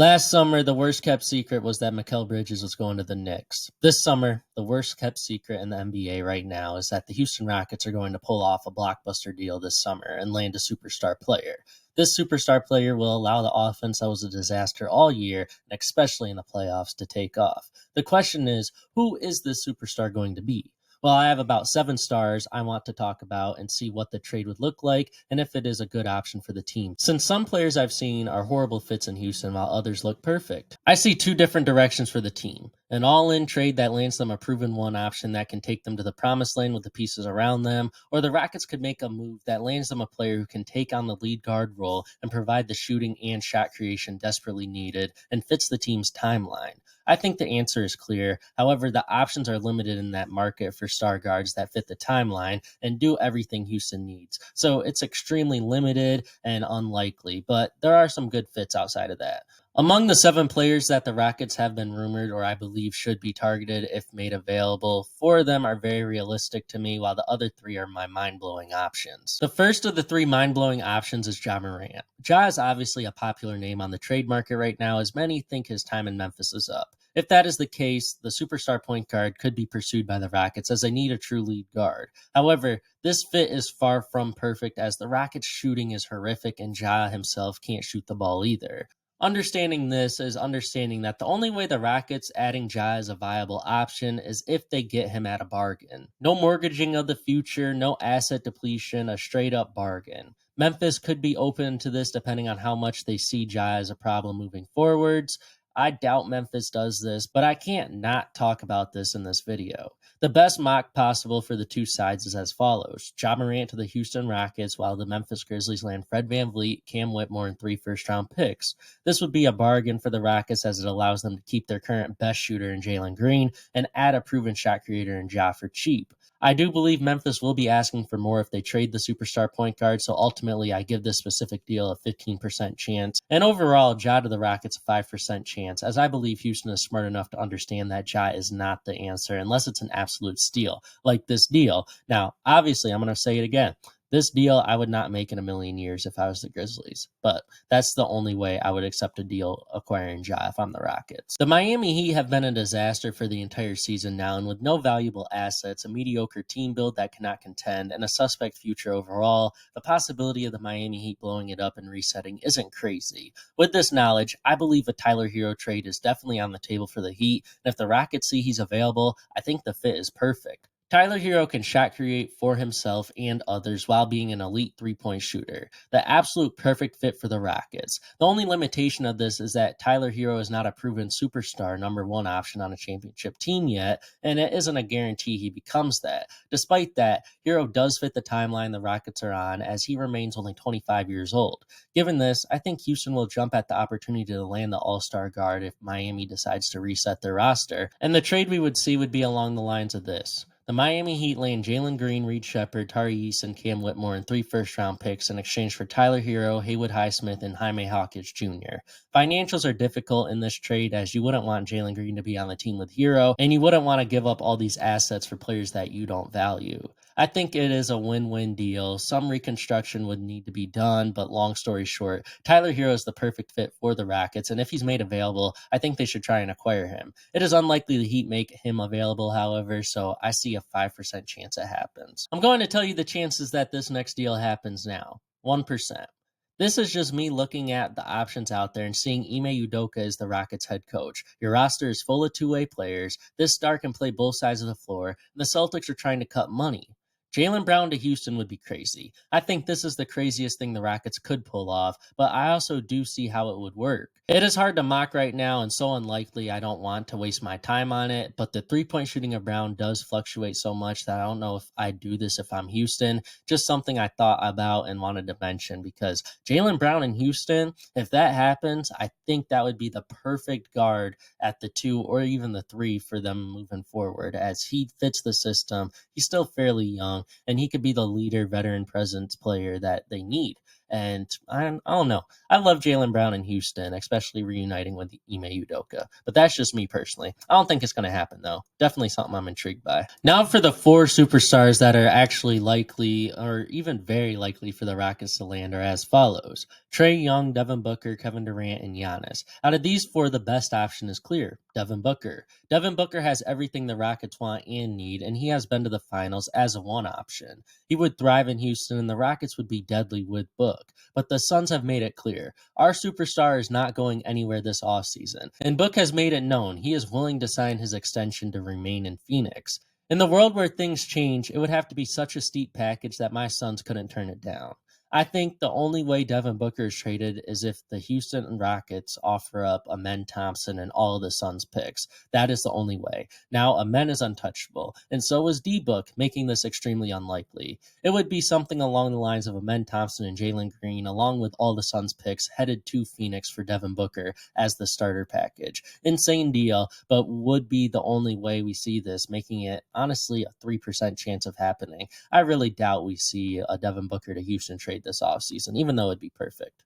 Last summer, the worst kept secret was that Mikal Bridges was going to the Knicks. This summer, the worst kept secret in the NBA right now is that the Houston Rockets are going to pull off a blockbuster deal this summer and land a superstar player. This superstar player will allow the offense that was a disaster all year, and especially in the playoffs, to take off. The question is, who is this superstar going to be? Well, I have about 7 stars I want to talk about and see what the trade would look like and if it is a good option for the team. Since some players I've seen are horrible fits in Houston while others look perfect. I see 2 different directions for the team. An all-in trade that lands them a proven one option that can take them to the promised land with the pieces around them, or the Rockets could make a move that lands them a player who can take on the lead guard role and provide the shooting and shot creation desperately needed and fits the team's timeline. I think the answer is clear. However, the options are limited in that market for star guards that fit the timeline and do everything Houston needs. So it's extremely limited and unlikely, but there are some good fits outside of that. Among the 7 players that the Rockets have been rumored or I believe should be targeted if made available, 4 of them are very realistic to me, while the other 3 are my mind-blowing options. The first of the 3 mind-blowing options is Ja Morant. Ja is obviously a popular name on the trade market right now, as many think his time in Memphis is up. If that is the case, the superstar point guard could be pursued by the Rockets as they need a true lead guard. However, this fit is far from perfect as the Rockets' shooting is horrific and Ja himself can't shoot the ball either. Understanding this is understanding that the only way the Rockets adding Ja is a viable option is if they get him at a bargain. No mortgaging of the future, no asset depletion, a straight up bargain. Memphis could be open to this depending on how much they see Ja as a problem moving forwards. I doubt Memphis does this, but I can't not talk about this in this video. The best mock possible for the 2 sides is as follows. Ja Morant to the Houston Rockets, while the Memphis Grizzlies land Fred VanVleet, Cam Whitmore, and 3 first-round picks. This would be a bargain for the Rockets as it allows them to keep their current best shooter in Jaylen Brown and add a proven shot creator in Ja for cheap. I do believe Memphis will be asking for more if they trade the superstar point guard, so ultimately I give this specific deal a 15% chance. And overall, Ja to the Rockets a 5% chance, as I believe Houston is smart enough to understand that Ja is not the answer unless it's an absolute steal, like this deal. Now, obviously, I'm going to say it again. This deal I would not make in a million years if I was the Grizzlies, but that's the only way I would accept a deal acquiring Ja if I'm the Rockets. The Miami Heat have been a disaster for the entire season now, and with no valuable assets, a mediocre team build that cannot contend, and a suspect future overall, the possibility of the Miami Heat blowing it up and resetting isn't crazy. With this knowledge, I believe a Tyler Herro trade is definitely on the table for the Heat, and if the Rockets see he's available, I think the fit is perfect. Tyler Herro can shot create for himself and others while being an elite 3-point shooter. The absolute perfect fit for the Rockets. The only limitation of this is that Tyler Herro is not a proven superstar number 1 option on a championship team yet, and it isn't a guarantee he becomes that. Despite that, Herro does fit the timeline the Rockets are on as he remains only 25 years old. Given this, I think Houston will jump at the opportunity to land the all-star guard if Miami decides to reset their roster, and the trade we would see would be along the lines of this. The Miami Heat land Jalen Brown, Reed Shepherd, Tari Eason, Cam Whitmore, and 3 first-round picks in exchange for Tyler Herro, Haywood Highsmith, and Jaime Hawkins Jr. Financials are difficult in this trade as you wouldn't want Jalen Brown to be on the team with Herro, and you wouldn't want to give up all these assets for players that you don't value. I think it is a win-win deal. Some reconstruction would need to be done, but long story short, Tyler Herro is the perfect fit for the Rockets, and if he's made available, I think they should try and acquire him. It is unlikely the Heat make him available, however, so I see a 5% chance it happens. I'm going to tell you the chances that this next deal happens now. 1%. This is just me looking at the options out there and seeing Ime Udoka as the Rockets head coach. Your roster is full of 2-way players. This star can play both sides of the floor, and the Celtics are trying to cut money. Jaylen Brown to Houston would be crazy. I think this is the craziest thing the Rockets could pull off, but I also do see how it would work. It is hard to mock right now and so unlikely I don't want to waste my time on it, but the 3-point shooting of Brown does fluctuate so much that I don't know if I'd do this if I'm Houston. Just something I thought about and wanted to mention because Jaylen Brown in Houston, if that happens, I think that would be the perfect guard at the 2 or even the 3 for them moving forward as he fits the system. He's still fairly young, and he could be the leader, veteran presence player that they need. And I don't know. I love Jaylen Brown in Houston, especially reuniting with Ime Udoka. But that's just me personally. I don't think it's going to happen, though. Definitely something I'm intrigued by. Now for the 4 superstars that are actually likely, or even very likely for the Rockets to land, are as follows. Trey Young, Devin Booker, Kevin Durant, and Giannis. Out of these 4, the best option is clear. Devin Booker. Devin Booker has everything the Rockets want and need, and he has been to the finals as a one option. He would thrive in Houston, and the Rockets would be deadly with Book. But the Suns have made it clear. Our superstar is not going anywhere this offseason, and Book has made it known he is willing to sign his extension to remain in Phoenix. In the world where things change, it would have to be such a steep package that my Suns couldn't turn it down. I think the only way Devin Booker is traded is if the Houston Rockets offer up Amen Thompson and all of the Suns picks. That is the only way. Now, Amen is untouchable, and so is D-Book, making this extremely unlikely. It would be something along the lines of Amen Thompson and Jalen Green, along with all the Suns picks, headed to Phoenix for Devin Booker as the starter package. Insane deal, but would be the only way we see this, making it, honestly, a 3% chance of happening. I really doubt we see a Devin Booker to Houston trade this offseason, even though it'd be perfect.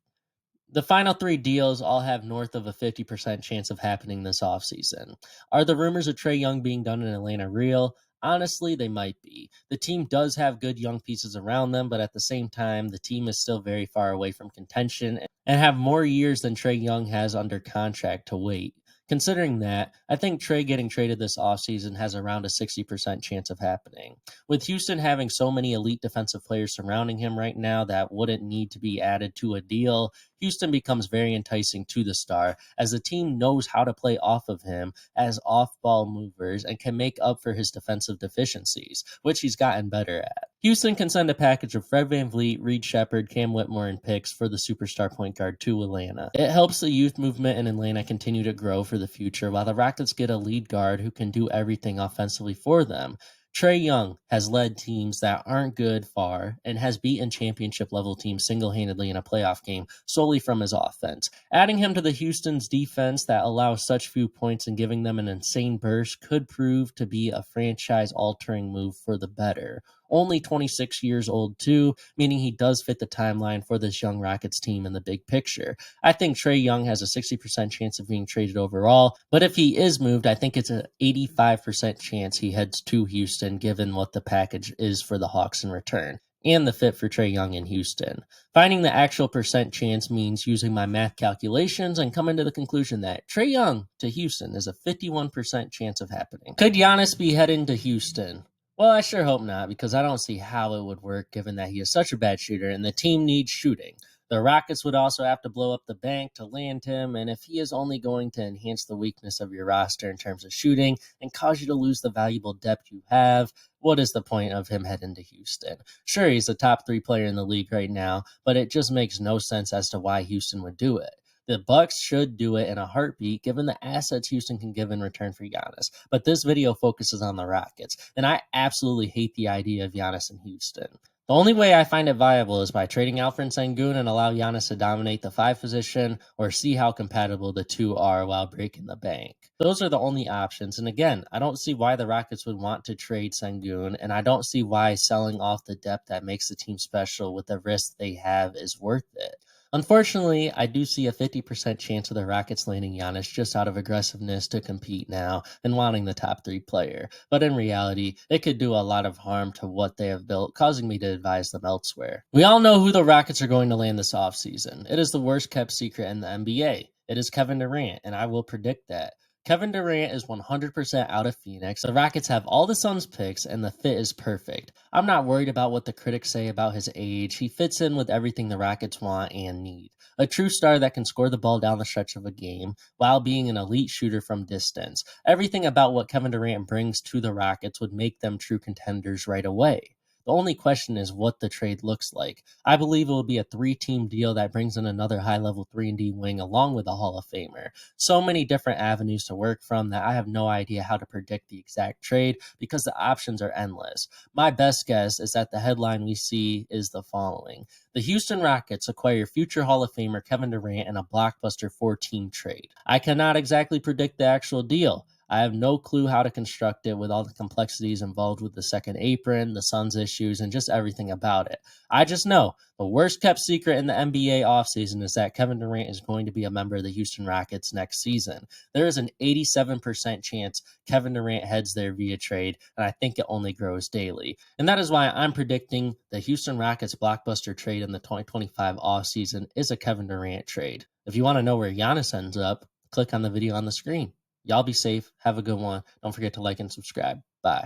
The final 3 deals all have north of a 50% chance of happening this offseason. Are the rumors of Trey Young being done in Atlanta real? Honestly, they might be. The team does have good young pieces around them, but at the same time, the team is still very far away from contention and have more years than Trey Young has under contract to wait. Considering that, I think Trey getting traded this offseason has around a 60% chance of happening. With Houston having so many elite defensive players surrounding him right now that wouldn't need to be added to a deal, Houston becomes very enticing to the star, as the team knows how to play off of him as off-ball movers and can make up for his defensive deficiencies, which he's gotten better at. Houston can send a package of Fred VanVleet, Reed Shepherd, Cam Whitmore, and picks for the superstar point guard to Atlanta. It helps the youth movement in Atlanta continue to grow for the future, while the Rockets get a lead guard who can do everything offensively for them. Trey Young has led teams that aren't good far and has beaten championship-level teams single-handedly in a playoff game solely from his offense. Adding him to the Houston's defense that allows such few points and giving them an insane burst could prove to be a franchise-altering move for the better. Only 26 years old too, meaning he does fit the timeline for this young Rockets team in the big picture. I think Trey Young has a 60% chance of being traded overall, but if he is moved, I think it's an 85% chance he heads to Houston given what the package is for the Hawks in return, and the fit for Trey Young in Houston. Finding the actual percent chance means using my math calculations and coming to the conclusion that Trey Young to Houston is a 51% chance of happening. Could Giannis be heading to Houston? Well, I sure hope not, because I don't see how it would work given that he is such a bad shooter and the team needs shooting. The Rockets would also have to blow up the bank to land him, and if he is only going to enhance the weakness of your roster in terms of shooting and cause you to lose the valuable depth you have, what is the point of him heading to Houston? Sure, he's a top 3 player in the league right now, but it just makes no sense as to why Houston would do it. The Bucks should do it in a heartbeat given the assets Houston can give in return for Giannis. But this video focuses on the Rockets, and I absolutely hate the idea of Giannis in Houston. The only way I find it viable is by trading Alfred Sengun and allow Giannis to dominate the 5 position, or see how compatible the two are while breaking the bank. Those are the only options, and again, I don't see why the Rockets would want to trade Sengun, and I don't see why selling off the depth that makes the team special with the risk they have is worth it. Unfortunately, I do see a 50% chance of the Rockets landing Giannis just out of aggressiveness to compete now and wanting the top 3 player. But in reality, it could do a lot of harm to what they have built, causing me to advise them elsewhere. We all know who the Rockets are going to land this offseason. It is the worst kept secret in the NBA. It is Kevin Durant, and I will predict that. Kevin Durant is 100% out of Phoenix. The Rockets have all the Suns picks, and the fit is perfect. I'm not worried about what the critics say about his age. He fits in with everything the Rockets want and need. A true star that can score the ball down the stretch of a game while being an elite shooter from distance. Everything about what Kevin Durant brings to the Rockets would make them true contenders right away. The only question is what the trade looks like. I believe it will be a 3-team deal that brings in another high-level 3-and-D wing along with a Hall of Famer. So many different avenues to work from that I have no idea how to predict the exact trade because the options are endless. My best guess is that the headline we see is the following. The Houston Rockets acquire future Hall of Famer Kevin Durant in a blockbuster 4-team trade. I cannot exactly predict the actual deal. I have no clue how to construct it with all the complexities involved with the second apron, the Suns issues, and just everything about it. I just know the worst kept secret in the NBA offseason is that Kevin Durant is going to be a member of the Houston Rockets next season. There is an 87% chance Kevin Durant heads there via trade, and I think it only grows daily. And that is why I'm predicting the Houston Rockets blockbuster trade in the 2025 offseason is a Kevin Durant trade. If you want to know where Giannis ends up, click on the video on the screen. Y'all be safe. Have a good one. Don't forget to like and subscribe. Bye.